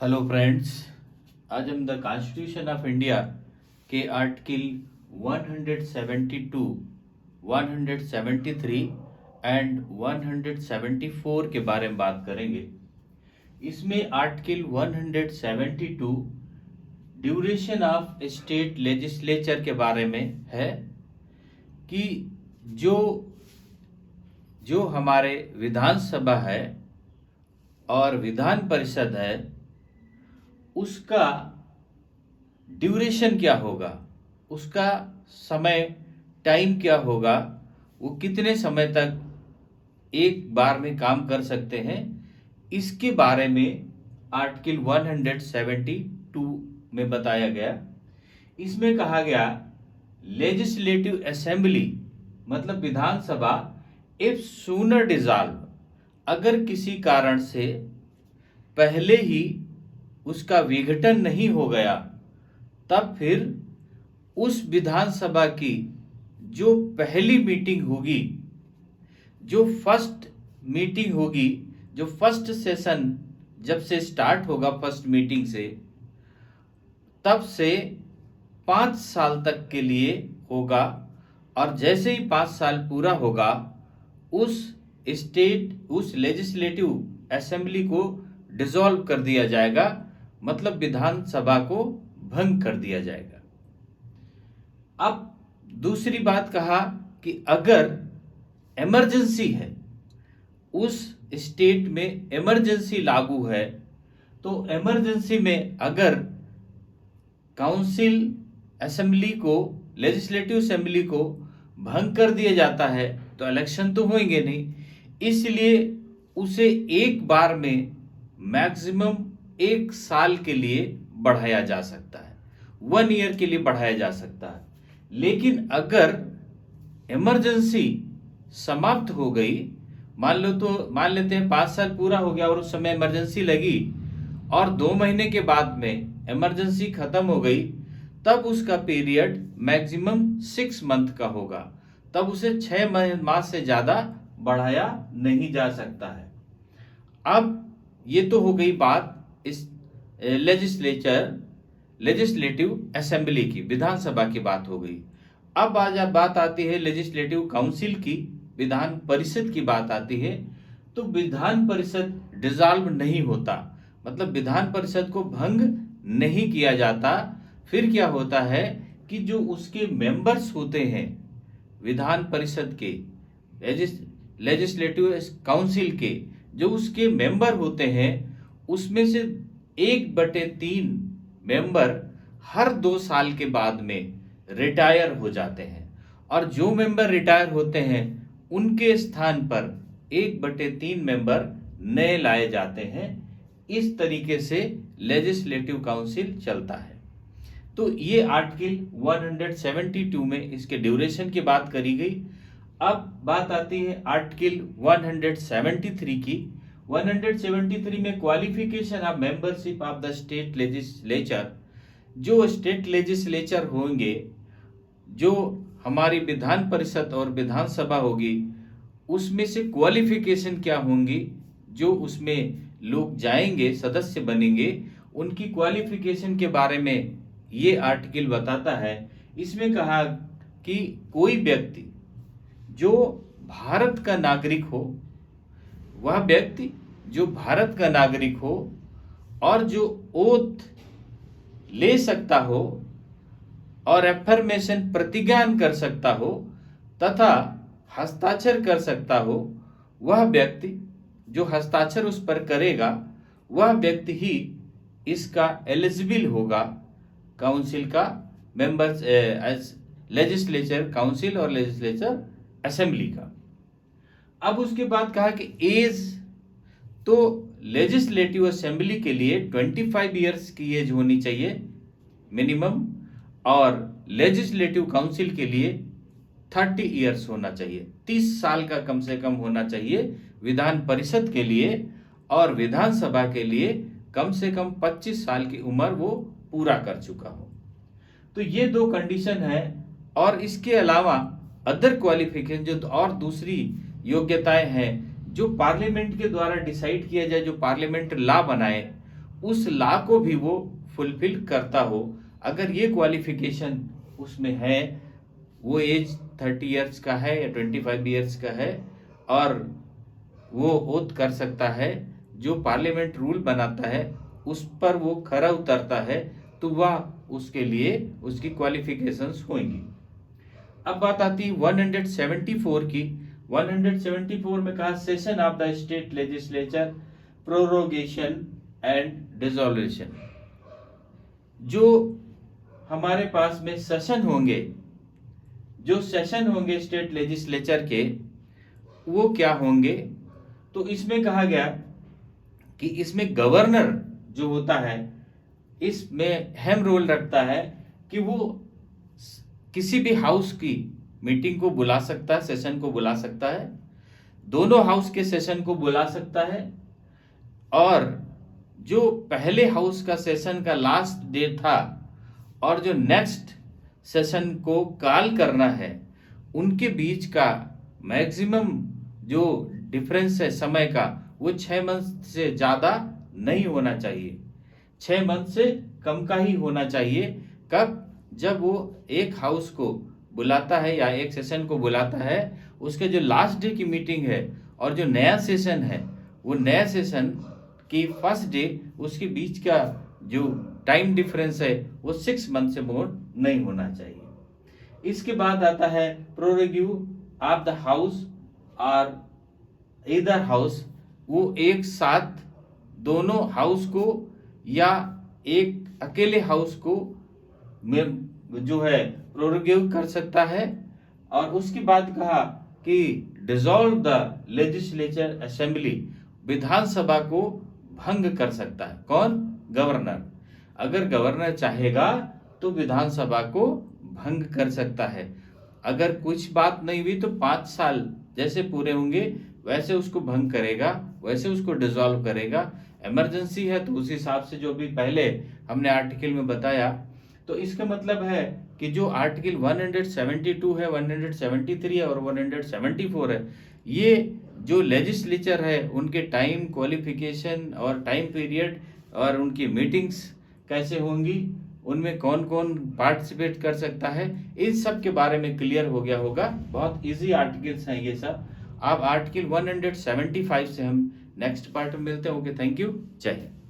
Hello friends, आज हम the constitution of India के आर्टिकल 172, 173 एंड 174 के बारे में बात करेंगे। इसमें article 172 duration of state legislature के बारे में है कि जो जो हमारे विधानसभा है और विधान परिषद है उसका ड्यूरेशन क्या होगा, उसका समय टाइम क्या होगा, वो कितने समय तक एक बार में काम कर सकते हैं, इसके बारे में आर्टिकल 172 में बताया गया। इसमें कहा गया लेजिस्लेटिव असेंबली मतलब विधानसभा इफ सूनर डिसॉल्व, अगर किसी कारण से पहले ही उसका विघटन नहीं हो गया तब फिर उस विधानसभा की जो पहली मीटिंग होगी, जो फर्स्ट मीटिंग होगी, जो फर्स्ट सेशन जब से स्टार्ट होगा फर्स्ट मीटिंग से, तब से 5 साल तक के लिए होगा। और जैसे ही 5 साल पूरा होगा उस लेजिस्लेटिव असेंबली को डिसॉल्व कर दिया जाएगा, मतलब विधानसभा को भंग कर दिया जाएगा। अब दूसरी बात कहा कि अगर इमरजेंसी है, उस स्टेट में इमरजेंसी लागू है, तो इमरजेंसी में अगर काउंसिल असेंबली को, लेजिस्लेटिव असेंबली को भंग कर दिया जाता है तो इलेक्शन तो होंगे नहीं, इसलिए उसे एक बार में मैक्सिमम 1 साल के लिए बढ़ाया जा सकता है, 1 ईयर के लिए बढ़ाया जा सकता है। लेकिन अगर इमरजेंसी समाप्त हो गई, मान लेते हैं 5 साल पूरा हो गया और उस समय इमरजेंसी लगी और 2 महीने के बाद में इमरजेंसी खत्म हो गई, तब उसका पीरियड मैक्सिमम 6 मंथ का होगा, तब उसे 6 माह से ज्यादा बढ़ाया नहीं जा सकता है। अब ये तो हो गई बात इस लेजिस्लेटिव असेंबली की, विधानसभा की बात हो गई। अब आज बात आती है लेजिस्लेटिव काउंसिल की, विधान परिषद की बात आती है। तो विधान परिषद डिसॉल्व नहीं होता, मतलब विधान परिषद को भंग नहीं किया जाता। फिर क्या होता है कि जो उसके मेंबर्स होते हैं विधान परिषद के, लेजिस्लेटिव काउंसिल के, जो उसके मेंबर होते हैं उसमें से 1/3 मेंबर हर 2 साल के बाद में रिटायर हो जाते हैं, और जो मेंबर रिटायर होते हैं उनके स्थान पर 1/3 मेंबर नए लाए जाते हैं। इस तरीके से लेजिस्लेटिव काउंसिल चलता है। तो ये आर्टिकल 172 में इसके ड्यूरेशन की बात करी गई। अब बात आती है आर्टिकल 173 की। 173 में qualification of membership of the state legislature, जो स्टेट लेजिस्लेचर होंगे, जो हमारी विधान परिषद और विधानसभा होगी, उसमें से क्वालिफिकेशन क्या होंगी, जो उसमें लोग जाएंगे, सदस्य बनेंगे, उनकी क्वालिफिकेशन के बारे में ये आर्टिकल बताता है। इसमें कहा कि कोई व्यक्ति जो भारत का नागरिक हो, वह व्यक्ति जो भारत का नागरिक हो और जो ओथ ले सकता हो और एफर्मेशन प्रतिज्ञान कर सकता हो तथा हस्ताक्षर कर सकता हो, वह व्यक्ति जो हस्ताक्षर उस पर करेगा वह व्यक्ति ही इसका एलिजिबल होगा काउंसिल का मेंबर्स, लेजिस्लेचर काउंसिल और लेजिस्लेचर असेंबली का। अब उसके बाद कहा कि एज, तो लेजिस्लेटिव असेंबली के लिए 25 इयर्स की एज होनी चाहिए मिनिमम, और लेजिस्लेटिव काउंसिल के लिए 30 इयर्स होना चाहिए, 30 साल का कम से कम होना चाहिए विधान परिषद के लिए, और विधानसभा के लिए कम से कम 25 साल की उम्र वो पूरा कर चुका हो। तो ये 2 कंडीशन है। और इसके अलावा अदर क्वालिफिकेशन, जो और दूसरी योग्यताएं हैं जो पार्लियामेंट के द्वारा डिसाइड किया जाए, जो पार्लियामेंट लॉ बनाए, उस लॉ को भी वो फुलफिल करता हो। अगर ये क्वालिफिकेशन उसमें है, वो एज 30 ईयर्स का है या 25 ईयर्स का है, और वो ओथ कर सकता है, जो पार्लियामेंट रूल बनाता है उस पर वो खरा उतरता है, तो वह उसके लिए उसकी क्वालिफिकेशंस होंगी। अब बात आती है 174 की। 174 में कहा session of the state legislature, prorogation and dissolution. जो हमारे पास में सेशन होंगे, जो सेशन होंगे स्टेट लेजिस्लेचर के, वो क्या होंगे? तो इसमें कहा गया कि इसमें गवर्नर जो होता है, इसमें अहम रोल रखता है कि वो किसी भी हाउस की मीटिंग को बुला सकता है, सेशन को बुला सकता है, दोनों हाउस के सेशन को बुला सकता है, और जो पहले हाउस का सेशन का लास्ट डे था और जो नेक्स्ट सेशन को कॉल करना है, उनके बीच का मैक्सिमम जो डिफरेंस है समय का, वो 6 मंथ से ज़्यादा नहीं होना चाहिए, 6 मंथ से कम का ही होना चाहिए। कब? जब वो एक हाउस को बुलाता है या एक सेशन को बुलाता है, उसके जो लास्ट डे की मीटिंग है और जो नया सेशन है, वो नया सेशन की फर्स्ट डे, उसके बीच का जो टाइम डिफरेंस है वो 6 मंथ से मोर नहीं होना चाहिए। इसके बाद आता है प्रोरोगेटिव ऑफ द हाउस और इधर हाउस। वो एक साथ दोनों हाउस को या एक अकेले हाउस को में जो है प्रोरोगेट कर सकता है। और उसके बाद कहा कि डिसॉल्व द लेजिस्लेचर असेंबली, विधानसभा को भंग कर सकता है। कौन? गवर्नर। अगर गवर्नर चाहेगा तो विधानसभा को भंग कर सकता है। अगर कुछ बात नहीं हुई तो 5 साल जैसे पूरे होंगे वैसे उसको भंग करेगा, वैसे उसको डिसॉल्व करेगा। इमरजेंसी है तो उस हिसाब से जो भी पहले हमने आर्टिकल में बताया। तो इसका मतलब है कि जो आर्टिकल 172 है, 173 है और 174 है, ये जो लेजिस्लेचर है उनके टाइम, क्वालिफिकेशन और टाइम पीरियड और उनकी मीटिंग्स कैसे होंगी, उनमें कौन कौन पार्टिसिपेट कर सकता है, इन सब के बारे में क्लियर हो गया होगा। बहुत इजी आर्टिकल्स हैं ये सब। अब आर्टिकल 175 से हम नेक्स्ट पार्ट में मिलते हैं। ओके, थैंक यू, जय हिंद।